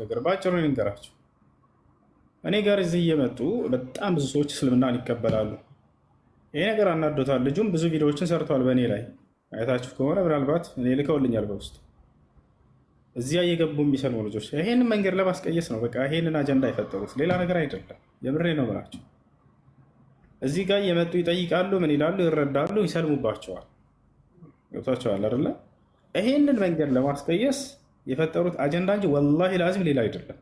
ነገር ባጭሩ ልንገራችሁ። እኔ ጋር እዚህ እየመጡ በጣም ብዙ ሰዎች እስልምናን ይቀበላሉ። ይሄ ነገር አናዶታል። ልጁም ብዙ ቪዲዮዎችን ሰርተዋል በእኔ ላይ አይታችሁ ከሆነ ምናልባት እኔ ልከውልኛል በውስጥ እዚያ እየገቡ የሚሰልሙ ልጆች ይሄንን መንገድ ለማስቀየስ ነው። በቃ ይሄንን አጀንዳ የፈጠሩት ሌላ ነገር አይደለም። የምሬ ነው ብላቸው እዚህ ጋር እየመጡ ይጠይቃሉ፣ ምን ይላሉ፣ ይረዳሉ፣ ይሰልሙባቸዋል። ገብቷቸዋል አይደለ? ይሄንን መንገድ ለማስቀየስ የፈጠሩት አጀንዳ እንጂ ወላሂ ላዚም ሌላ አይደለም፣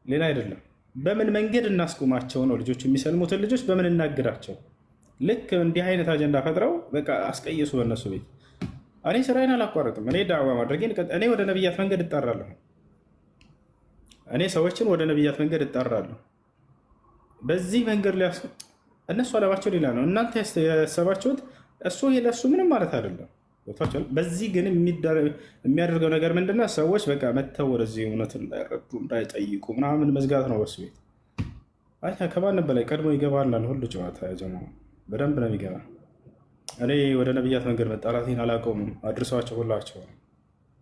ሌላ አይደለም። በምን መንገድ እናስቁማቸው ነው? ልጆች የሚሰልሙትን ልጆች በምን እናግዳቸው? ልክ እንዲህ አይነት አጀንዳ ፈጥረው በቃ አስቀየሱ በእነሱ ቤት። እኔ ስራዬን አላቋረጥም። እኔ ዳዕዋ ማድረጌን እኔ ወደ ነብያት መንገድ እጣራለሁ። እኔ ሰዎችን ወደ ነብያት መንገድ እጣራለሁ። በዚህ መንገድ ላይ እነሱ አለማቸው ሌላ ነው። እናንተ ያሰባችሁት እሱ ለሱ ምንም ማለት አይደለም። በዚህ ግን የሚያደርገው ነገር ምንድነው? ሰዎች በቃ መተው ወደዚህ እውነት እንዳይረዱ እንዳይጠይቁ ምናምን መዝጋት ነው። በሱ ቤት ከማንም በላይ ቀድሞ ይገባላል። ሁሉ ጨዋታ ያጀማ በደንብ ነው የሚገባ። እኔ ወደ ነብያት መንገድ መጣራቴን አላቆምም። አድርሰዋቸው ሁላቸው።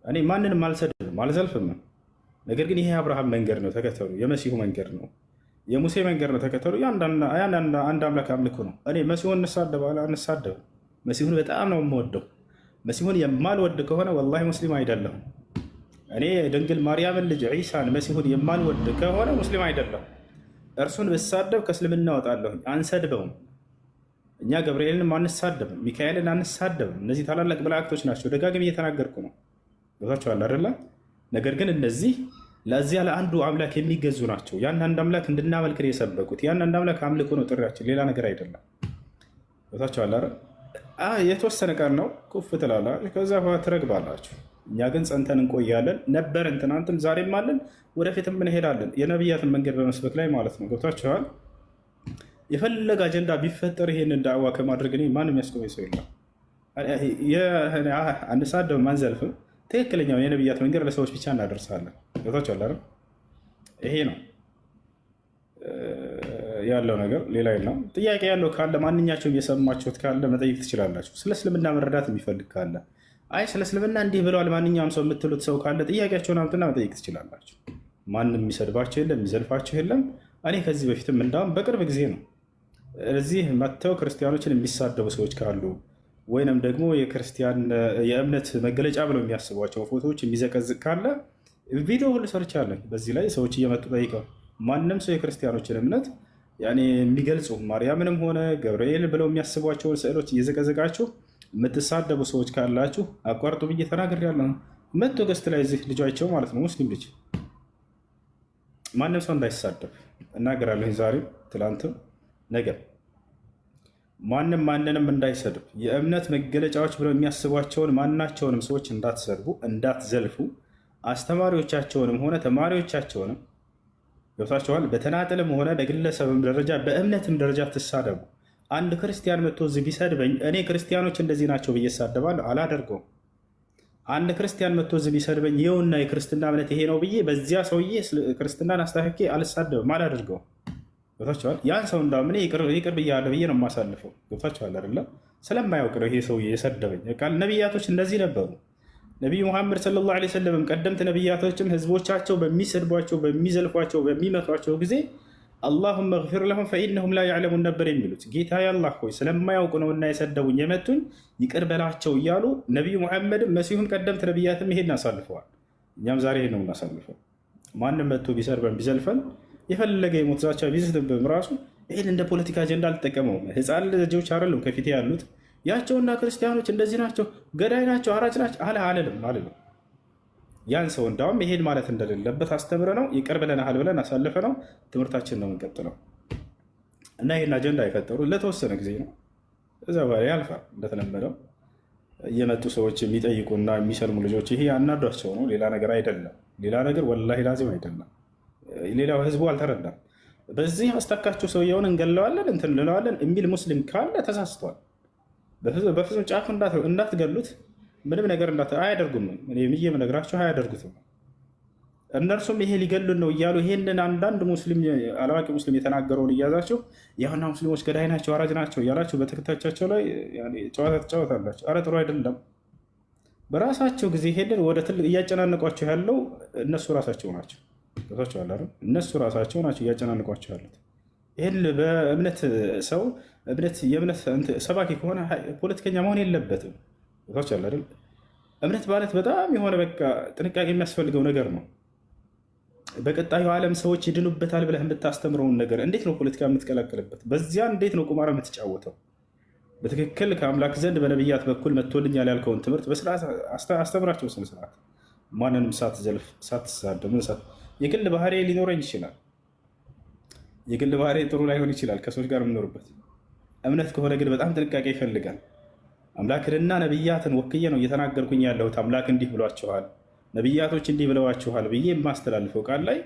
እኔ ማንንም አልሰድብም አልዘልፍም። ነገር ግን ይሄ የአብርሃም መንገድ ነው ተከተሉ። የመሲሁ መንገድ ነው፣ የሙሴ መንገድ ነው ተከተሉ። አንድ አምላክ አምልኩ ነው። እኔ መሲሁን አንሳደብም። መሲሁን በጣም ነው የምወደው። መሲሁን የማልወድ ከሆነ ወላሂ ሙስሊም አይደለሁም። እኔ ድንግል ማርያምን ልጅ ዒሳን መሲሁን የማልወድ ከሆነ ሙስሊም አይደለሁም። እርሱን ብሳደብ ከእስልምና እወጣለሁኝ። አንሰድበውም። እኛ ገብርኤልን አንሳደብም፣ ሚካኤልን አንሳደብም። እነዚህ ታላላቅ መላእክቶች ናቸው። ደጋግሜ እየተናገርኩ ነው። ገብታችኋል አይደለ? ነገር ግን እነዚህ ለዚያ ለአንዱ አምላክ የሚገዙ ናቸው። ያን አንድ አምላክ እንድናመልክ ነው የሰበኩት። ያን አንድ አምላክ አምልኮ ነው ጥሪያችን፣ ሌላ ነገር አይደለም። ገብታችኋል አይደል? የተወሰነ ቀን ነው ኩፍ ትላላችሁ፣ ከዛ ትረግባላችሁ። እኛ ግን ጸንተን እንቆያለን። ነበርን፣ ትናንትም ዛሬም አለን፣ ወደፊትም እንሄዳለን። የነቢያትን መንገድ በመስበክ ላይ ማለት ነው። ገብታችኋል? የፈለገ አጀንዳ ቢፈጠር ይሄንን ዳዕዋ ከማድረግ እኔ ማንም ያስቆመኝ ሰው የለም። አንሳደብም፣ አንዘልፍም። ትክክለኛውን የነቢያት መንገድ ለሰዎች ብቻ እናደርሳለን። ገብታችኋል አይደል? ይሄ ነው ያለው ነገር፣ ሌላ የለም። ጥያቄ ያለው ካለ ማንኛቸውም የሰማችሁት ካለ መጠየቅ ትችላላችሁ። ስለ እስልምና መረዳት የሚፈልግ ካለ አይ ስለ እስልምና እንዲህ ብለዋል ማንኛውም ሰው የምትሉት ሰው ካለ ጥያቄያቸውን አምጥና መጠየቅ ትችላላችሁ። ማንም የሚሰድባቸው የለም፣ የሚዘልፋቸው የለም። እኔ ከዚህ በፊትም እንዳውም በቅርብ ጊዜ ነው እዚህ መጥተው ክርስቲያኖችን የሚሳደቡ ሰዎች ካሉ ወይንም ደግሞ የክርስቲያን የእምነት መገለጫ ብለው የሚያስቧቸው ፎቶዎች የሚዘቀዝቅ ካለ ቪዲዮ ሁሉ ሰርቻለሁ። በዚህ ላይ ሰዎች እየመጡ ጠይቀው ማንም ሰው የክርስቲያኖችን እምነት የሚገልጹ ማርያምንም ሆነ ገብርኤል ብለው የሚያስቧቸውን ስዕሎች እየዘቀዘቃችሁ የምትሳደቡ ሰዎች ካላችሁ አቋርጡ ብዬ ተናግሬያለሁ። መቶ ገስት ላይ እዚህ ልጇቸው ማለት ነው ሙስሊም ልጅ ማንም ሰው እንዳይሳደብ እናገራለሁ። ዛሬም ትላንትም ነገር ማንም ማንንም እንዳይሰድብ የእምነት መገለጫዎች ብለው የሚያስቧቸውን ማናቸውንም ሰዎች እንዳትሰድቡ፣ እንዳትዘልፉ አስተማሪዎቻቸውንም ሆነ ተማሪዎቻቸውንም ገብታችኋል። በተናጠልም ሆነ በግለሰብም ደረጃ በእምነትም ደረጃ ትሳደቡ። አንድ ክርስቲያን መጥቶ እዚህ ቢሰድበኝ እኔ ክርስቲያኖች እንደዚህ ናቸው ብዬ እሳደባለሁ? አላደርገውም። አንድ ክርስቲያን መጥቶ እዚህ ቢሰድበኝ ይኸውና የክርስትና እምነት ይሄ ነው ብዬ በዚያ ሰውዬ ክርስትናን አስተካክዬ አልሳደብም፣ አላደርገውም። ገብታችኋል። ያን ሰው እንዳውም እኔ ይቅር ብያለሁ ብዬ ነው የማሳልፈው። ገብታችኋል አይደለም? ስለማያውቅ ነው ይሄ ሰውዬ የሰደበኝ። ነቢያቶች እንደዚህ ነበሩ። ነቢዩ ሙሐመድ ሰለላሁ ዐለይሂ ወሰለም ቀደምት ነቢያቶችም ህዝቦቻቸው በሚሰድቧቸው፣ በሚዘልፏቸው፣ በሚመቷቸው ጊዜ አላሁመ ግፊር ለሁም ፈኢነሁም ላ ያዕለሙን ነበር የሚሉት። ጌታ አላህ ሆይ ስለማያውቁ ነውና የሰደቡኝ የመቱኝ ይቅር በላቸው እያሉ ነቢዩ ሙሐመድም መሲሁም ቀደምት ነቢያትም ይሄን አሳልፈዋል። እኛም ዛሬ ይሄን ነው የምናሳልፈው። ማንም መጥቶ ቢሰርበን ቢዘልፈን የፈለገ የሞት ዛቻ ቢዝትብም ራሱ ይህን እንደ ፖለቲካ አጀንዳ አልጠቀመውም። ህፃን ልጆች አይደሉም ከፊቴ ያሉት ያቸውና ክርስቲያኖች እንደዚህ ናቸው፣ ገዳይ ናቸው፣ አራጅ ናቸው አልልም። ያን ሰው እንዳውም ይሄን ማለት እንደሌለበት አስተምረ ነው ይቅር ብለናል ብለን አሳልፈ ነው ትምህርታችን ነው የምንቀጥለው። እና ይህን አጀንዳ የፈጠሩ ለተወሰነ ጊዜ ነው፣ እዛ በኋላ ያልፋል። እንደተለመደው እየመጡ ሰዎች የሚጠይቁና የሚሰልሙ ልጆች ይሄ አናዷቸው ነው፣ ሌላ ነገር አይደለም። ሌላ ነገር ወላሂ ላዚም አይደለም። ሌላው ህዝቡ አልተረዳም። በዚህ አስታካችሁ ሰውየውን እንገለዋለን እንትን እንለዋለን የሚል ሙስሊም ካለ ተሳስቷል። በፍጹም ጫፍ እንዳትገሉት፣ ምንም ነገር አያደርጉም። ብዬ የምነግራቸው አያደርጉትም። እነርሱም ይሄ ሊገሉን ነው እያሉ ይሄንን አንዳንድ ሙስሊም አላዋቂ ሙስሊም የተናገረውን እያዛቸው ያሁና ሙስሊሞች ገዳይ ናቸው፣ አራጅ ናቸው እያላቸው በተከታዮቻቸው ላይ ጨዋታ ትጫወታላቸው። አረ ጥሩ አይደለም። በራሳቸው ጊዜ ይሄንን ወደ ትልቅ እያጨናነቋቸው ያለው እነሱ ራሳቸው ናቸው። ገብቷቸዋል አይደል? እነሱ ራሳቸው ናቸው እያጨናንቋቸው ያሉት። ይህን በእምነት ሰው የእምነት ሰባኪ ከሆነ ፖለቲከኛ መሆን የለበትም። ገብቷቸዋል አይደል? እምነት ማለት በጣም የሆነ በቃ ጥንቃቄ የሚያስፈልገው ነገር ነው። በቀጣዩ ዓለም ሰዎች ይድኑበታል ብለህ የምታስተምረውን ነገር እንዴት ነው ፖለቲካ የምትቀላቀልበት? በዚያ እንዴት ነው ቁማር የምትጫወተው? በትክክል ከአምላክ ዘንድ በነቢያት በኩል መጥቶልኛል ያልከውን ትምህርት በስርዓት አስተምራቸው። ስነ ስርዓት ማንንም ሳትዘልፍ ሳትሳደብ። የግል ባህሪ ሊኖረኝ ይችላል። የግል ባህሪ ጥሩ ላይሆን ይችላል ከሰዎች ጋር የምኖርበት። እምነት ከሆነ ግን በጣም ጥንቃቄ ይፈልጋል። አምላክንና ነቢያትን ወክዬ ነው እየተናገርኩኝ ያለሁት። አምላክ እንዲህ ብሏችኋል፣ ነቢያቶች እንዲህ ብለዋችኋል ብዬ የማስተላልፈው ቃል ላይ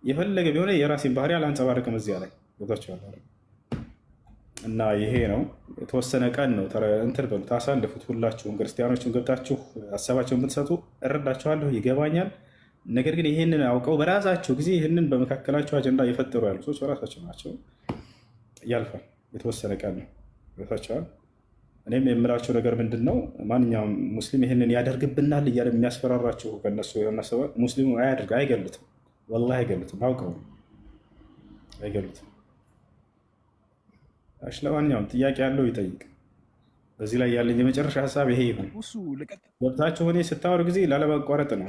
የፈለገ ቢሆነ የራሴን ባህሪ አላንጸባርቅም እዚያ ላይ ቦታችኋል። እና ይሄ ነው የተወሰነ ቀን ነው እንትን በሉ ታሳልፉት። ሁላችሁም ክርስቲያኖችን ገብታችሁ ሀሳባቸውን ብትሰጡ እረዳችኋለሁ፣ ይገባኛል። ነገር ግን ይህንን አውቀው በራሳቸው ጊዜ ይህንን በመካከላቸው አጀንዳ እየፈጠሩ ያሉ ሰዎች በራሳቸው ናቸው። ያልፋል። የተወሰነ ቀን ነው ገብታችኋል። እኔም የምላቸው ነገር ምንድን ነው፣ ማንኛውም ሙስሊም ይህንን ያደርግብናል እያለ የሚያስፈራራችሁ ከነሱ የሆነ ሰው ሙስሊሙ አያደርግ አይገሉትም፣ ወላሂ አይገሉትም፣ አውቀው አይገሉትም። ለማንኛውም ጥያቄ ያለው ይጠይቅ። በዚህ ላይ ያለኝ የመጨረሻ ሀሳብ ይሄ ይሁን። ገብታችሁ እኔ ስታወሩ ጊዜ ላለማቋረጥ ነው።